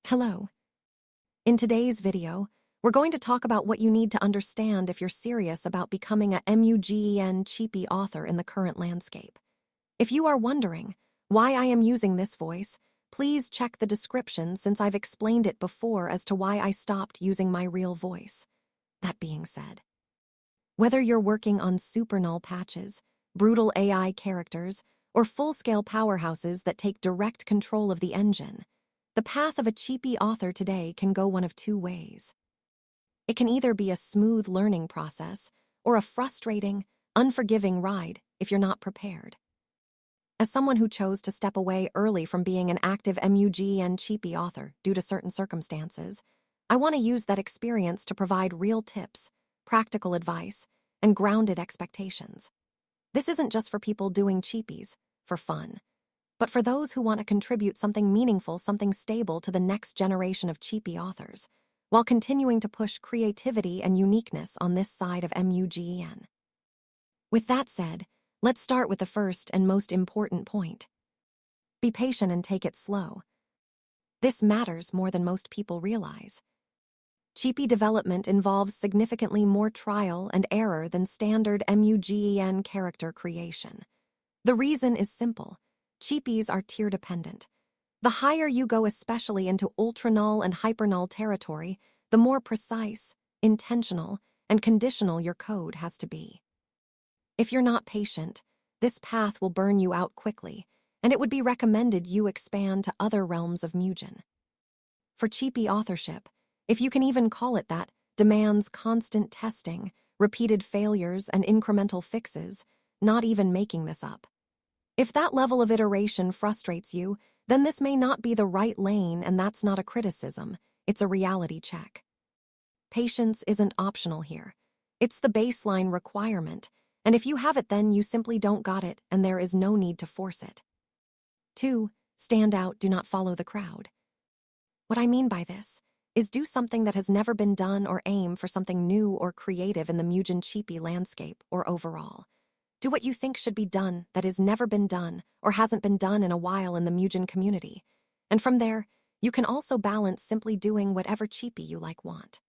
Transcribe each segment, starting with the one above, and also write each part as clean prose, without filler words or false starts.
Hello. In today's video, we're going to talk about what you need to understand if you're serious about becoming a M.U.G.E.N. cheapie author in the current landscape. If you are wondering why I am using this voice, please check the description since I've explained it before as to why I stopped using my real voice. That being said, whether you're working on super null patches, brutal AI characters, or full-scale powerhouses that take direct control of the engine, the path of a cheapie author today can go one of two ways. It can either be a smooth learning process or a frustrating, unforgiving ride if you're not prepared. As someone who chose to step away early from being an active M.U.G.E.N. cheapie author due to certain circumstances, I want to use that experience to provide real tips, practical advice, and grounded expectations. This isn't just for people doing cheapies for fun, but for those who want to contribute something meaningful, something stable to the next generation of cheapie authors, while continuing to push creativity and uniqueness on this side of M.U.G.E.N. With that said, let's start with the first and most important point. Be patient and take it slow. This matters more than most people realize. Cheapie development involves significantly more trial and error than standard M.U.G.E.N. character creation. The reason is simple. Cheapies are tier-dependent. The higher you go, especially into ultra-null and hyper-null territory, the more precise, intentional, and conditional your code has to be. If you're not patient, this path will burn you out quickly, and it would be recommended you expand to other realms of M.U.G.E.N. For cheapie authorship, if you can even call it that, demands constant testing, repeated failures, and incremental fixes, not even making this up. If that level of iteration frustrates you, then this may not be the right lane, and that's not a criticism, it's a reality check. Patience isn't optional here. It's the baseline requirement, and if you have it, then you simply don't got it, and there is no need to force it. 2. Stand out, do not follow the crowd. What I mean by this is do something that has never been done or aim for something new or creative in the M.U.G.E.N. cheapie landscape or overall. Do what you think should be done that has never been done or hasn't been done in a while in the M.U.G.E.N. community. And from there, you can also balance simply doing whatever cheapie you want.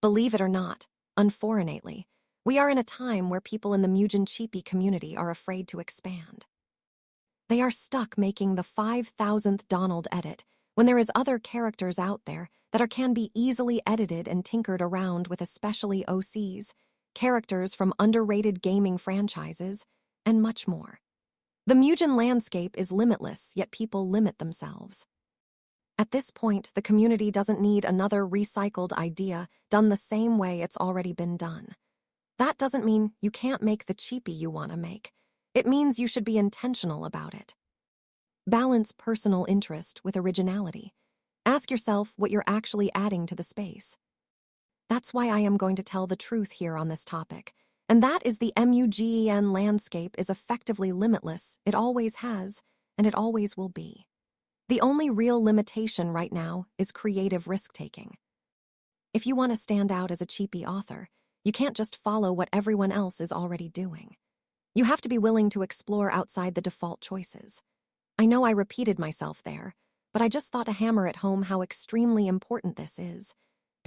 Believe it or not, unfortunately, we are in a time where people in the M.U.G.E.N. cheapie community are afraid to expand. They are stuck making the 5,000th Donald edit when there is other characters out there that can be easily edited and tinkered around with, especially OCs, characters from underrated gaming franchises, and much more. The M.U.G.E.N. landscape is limitless, yet people limit themselves. At this point, the community doesn't need another recycled idea done the same way it's already been done. That doesn't mean you can't make the cheapie you want to make. It means you should be intentional about it. Balance personal interest with originality. Ask yourself what you're actually adding to the space. That's why I am going to tell the truth here on this topic, and that is the M.U.G.E.N. landscape is effectively limitless. It always has, and it always will be. The only real limitation right now is creative risk-taking. If you want to stand out as a cheapie author, you can't just follow what everyone else is already doing. You have to be willing to explore outside the default choices. I know I repeated myself there, but I just thought to hammer it home how extremely important this is.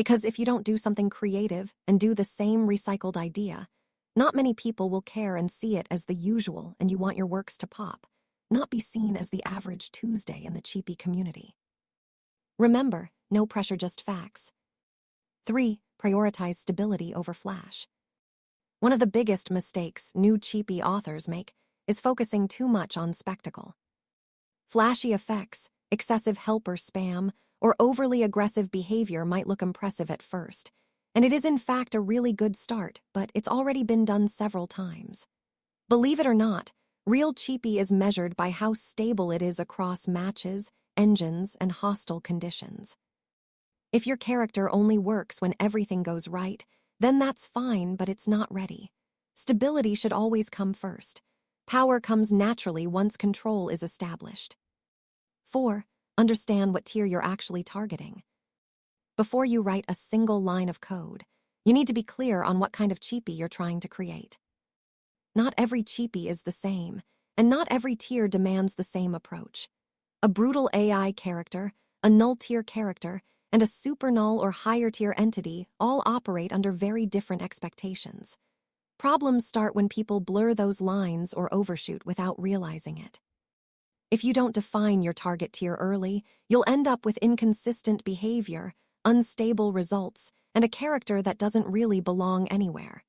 Because if you don't do something creative and do the same recycled idea, not many people will care and see it as the usual, and you want your works to pop, not be seen as the average Tuesday in the cheapie community. Remember, no pressure, just facts. 3. Prioritize stability over flash. One of the biggest mistakes new cheapie authors make is focusing too much on spectacle. Flashy effects, excessive helper spam, or overly aggressive behavior might look impressive at first, and it is in fact a really good start, but it's already been done several times. Believe it or not, real cheapie is measured by how stable it is across matches, engines, and hostile conditions. If your character only works when everything goes right, then that's fine, but it's not ready. Stability should always come first. Power comes naturally once control is established. 4. Understand what tier you're actually targeting. Before you write a single line of code, you need to be clear on what kind of cheapie you're trying to create. Not every cheapie is the same, and not every tier demands the same approach. A brutal AI character, a null-tier character, and a super-null or higher-tier entity all operate under very different expectations. Problems start when people blur those lines or overshoot without realizing it. If you don't define your target tier early, you'll end up with inconsistent behavior, unstable results, and a character that doesn't really belong anywhere.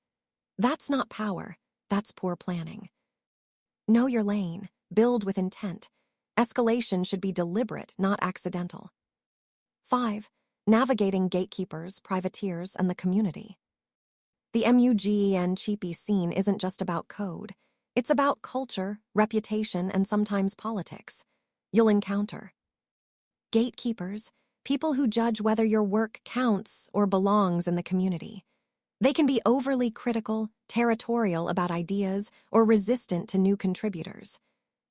That's not power, that's poor planning. Know your lane, build with intent. Escalation should be deliberate, not accidental. 5. Navigating gatekeepers, privateers, and the community. The M.U.G.E.N. Cheapie scene isn't just about code. It's about culture, reputation, and sometimes politics. You'll encounter gatekeepers, people who judge whether your work counts or belongs in the community. They can be overly critical, territorial about ideas, or resistant to new contributors.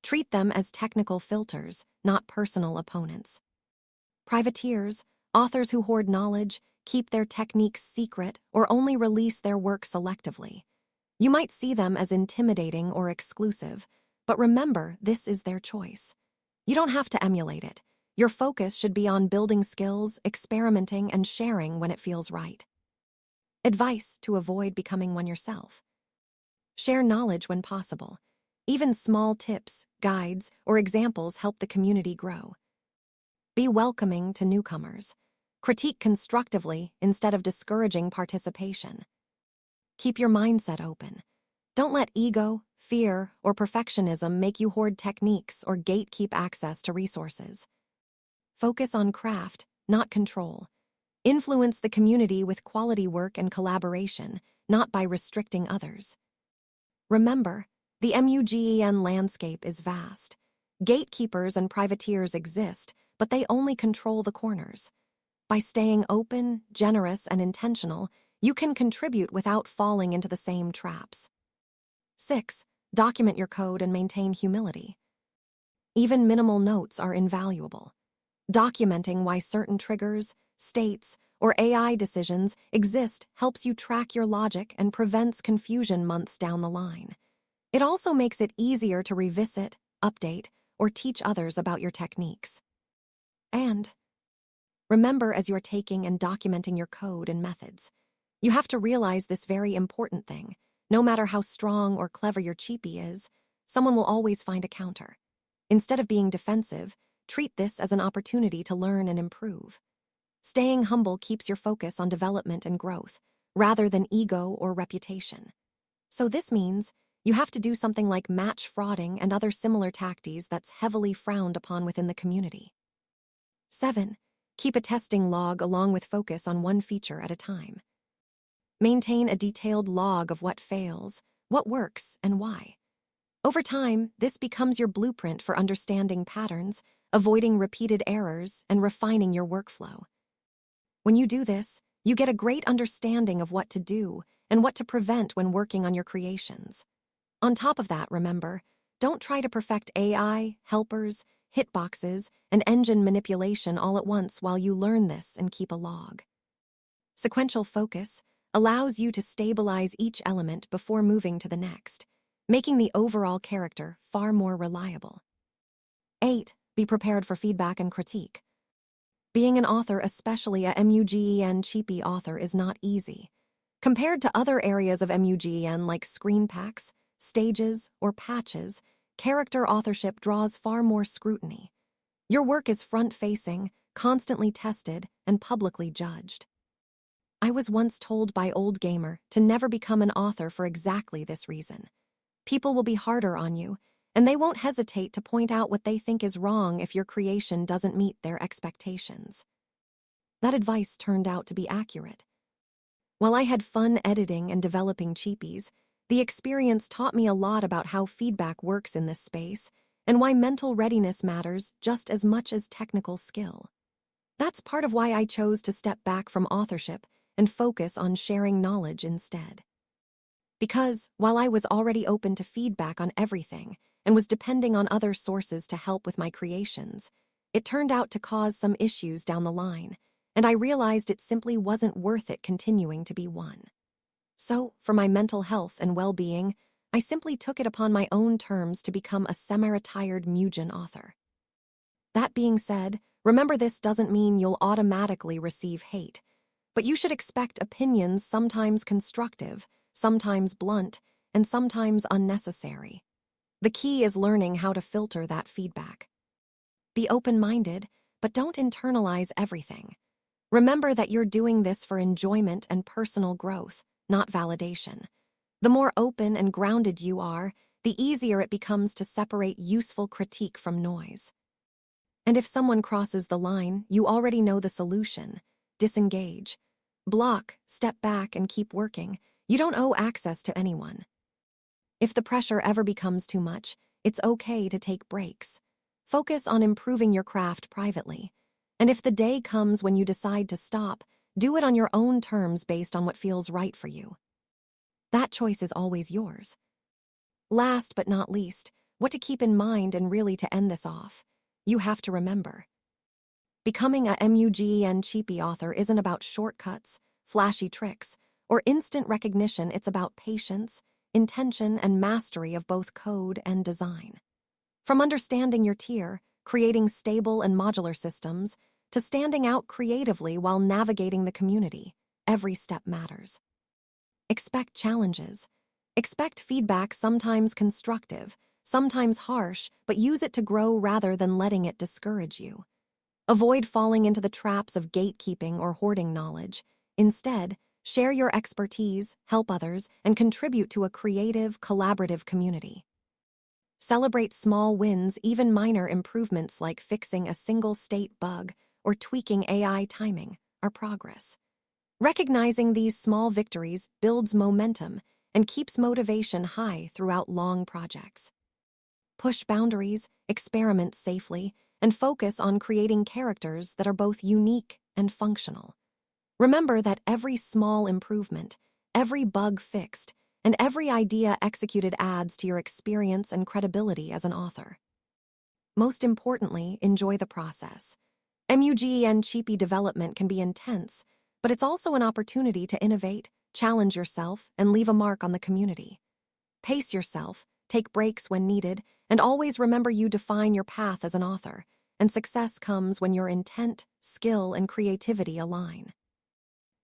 Treat them as technical filters, not personal opponents. Privateers, authors who hoard knowledge, keep their techniques secret, or only release their work selectively. You might see them as intimidating or exclusive, but remember, this is their choice. You don't have to emulate it. Your focus should be on building skills, experimenting, and sharing when it feels right. Advice to avoid becoming one yourself. Share knowledge when possible. Even small tips, guides, or examples help the community grow. Be welcoming to newcomers. Critique constructively instead of discouraging participation. Keep your mindset open. Don't let ego, fear, or perfectionism make you hoard techniques or gatekeep access to resources. Focus on craft, not control. Influence the community with quality work and collaboration, not by restricting others. Remember, the M.U.G.E.N. landscape is vast. Gatekeepers and privateers exist, but they only control the corners. By staying open, generous, and intentional, you can contribute without falling into the same traps. 6. Document your code and maintain humility. Even minimal notes are invaluable. Documenting why certain triggers, states, or AI decisions exist helps you track your logic and prevents confusion months down the line. It also makes it easier to revisit, update, or teach others about your techniques. And remember, as you're taking and documenting your code and methods, you have to realize this very important thing. No matter how strong or clever your cheapie is, someone will always find a counter. Instead of being defensive, treat this as an opportunity to learn and improve. Staying humble keeps your focus on development and growth, rather than ego or reputation. So this means you have to do something like match frauding and other similar tactics that's heavily frowned upon within the community. 7. Keep a testing log along with focus on one feature at a time. Maintain a detailed log of what fails, what works, and why. Over time, this becomes your blueprint for understanding patterns, avoiding repeated errors, and refining your workflow. When you do this, you get a great understanding of what to do and what to prevent when working on your creations. On top of that, remember, don't try to perfect AI, helpers, hitboxes, and engine manipulation all at once while you learn this and keep a log. Sequential focus allows you to stabilize each element before moving to the next, making the overall character far more reliable. 8. Be prepared for feedback and critique. Being an author, especially a M.U.G.E.N. cheapie author, is not easy. Compared to other areas of M.U.G.E.N. like screen packs, stages, or patches, character authorship draws far more scrutiny. Your work is front-facing, constantly tested, and publicly judged. I was once told by Old Gamer to never become an author for exactly this reason. People will be harder on you, and they won't hesitate to point out what they think is wrong if your creation doesn't meet their expectations. That advice turned out to be accurate. While I had fun editing and developing cheapies, the experience taught me a lot about how feedback works in this space and why mental readiness matters just as much as technical skill. That's part of why I chose to step back from authorship and focus on sharing knowledge instead. Because, while I was already open to feedback on everything and was depending on other sources to help with my creations, it turned out to cause some issues down the line, and I realized it simply wasn't worth it continuing to be one. So, for my mental health and well-being, I simply took it upon my own terms to become a semi-retired M.U.G.E.N. author. That being said, Remember, this doesn't mean you'll automatically receive hate, but you should expect opinions sometimes constructive, sometimes blunt, and sometimes unnecessary. The key is learning how to filter that feedback. Be open-minded, but don't internalize everything. Remember that you're doing this for enjoyment and personal growth, not validation. The more open and grounded you are, the easier it becomes to separate useful critique from noise. And if someone crosses the line, you already know the solution. Disengage. Block, step back, and keep working. You don't owe access to anyone. If the pressure ever becomes too much, it's okay to take breaks. Focus on improving your craft privately. And if the day comes when you decide to stop, do it on your own terms based on what feels right for you. That choice is always yours. Last but not least, what to keep in mind, and really to end this off, you have to remember. Becoming a M.U.G.E.N. cheapie author isn't about shortcuts, flashy tricks, or instant recognition. It's about patience, intention, and mastery of both code and design. From understanding your tier, creating stable and modular systems, to standing out creatively while navigating the community, every step matters. Expect challenges. Expect feedback, sometimes constructive, sometimes harsh, but use it to grow rather than letting it discourage you. Avoid falling into the traps of gatekeeping or hoarding knowledge. Instead, share your expertise, help others, and contribute to a creative, collaborative community. Celebrate small wins, even minor improvements like fixing a single state bug or tweaking AI timing, are progress. Recognizing these small victories builds momentum and keeps motivation high throughout long projects. Push boundaries, experiment safely, and focus on creating characters that are both unique and functional. Remember that every small improvement, every bug fixed, and every idea executed adds to your experience and credibility as an author. Most importantly, enjoy the process. M.U.G.E.N. cheapie development can be intense, but it's also an opportunity to innovate, challenge yourself, and leave a mark on the community. Pace yourself, take breaks when needed, and always remember you define your path as an author, and success comes when your intent, skill, and creativity align.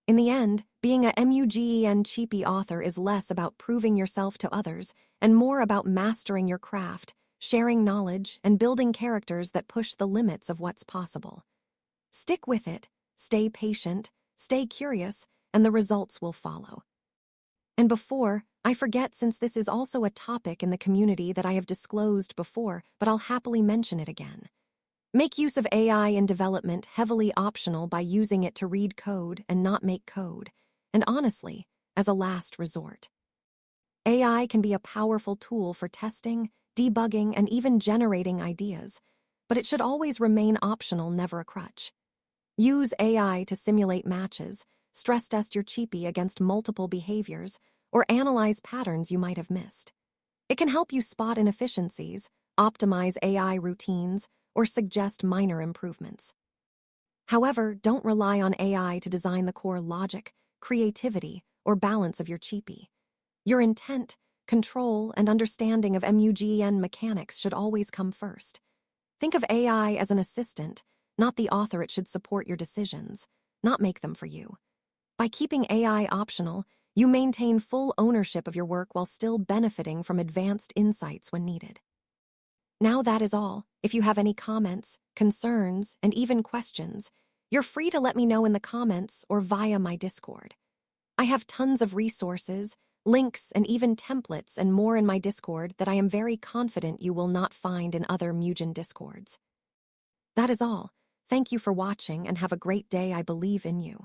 In the end, being a M.U.G.E.N. cheapie author is less about proving yourself to others and more about mastering your craft, sharing knowledge, and building characters that push the limits of what's possible. Stick with it, stay patient, stay curious, and the results will follow. And before I forget, since this is also a topic in the community that I have disclosed before, but I'll happily mention it again. Make use of AI in development heavily optional by using it to read code and not make code, and honestly, as a last resort. AI can be a powerful tool for testing, debugging, and even generating ideas, but it should always remain optional, never a crutch. Use AI to simulate matches, stress test your cheapie against multiple behaviors, or analyze patterns you might have missed. It can help you spot inefficiencies, optimize AI routines, or suggest minor improvements. However, don't rely on AI to design the core logic, creativity, or balance of your cheapie. Your intent, control, and understanding of M.U.G.E.N. mechanics should always come first. Think of AI as an assistant, not the author. It should support your decisions, not make them for you. By keeping AI optional, you maintain full ownership of your work while still benefiting from advanced insights when needed. Now that is all. If you have any comments, concerns, and even questions, you're free to let me know in the comments or via my Discord. I have tons of resources, links, and even templates and more in my Discord that I am very confident you will not find in other M.U.G.E.N. Discords. That is all. Thank you for watching and have a great day. I believe in you.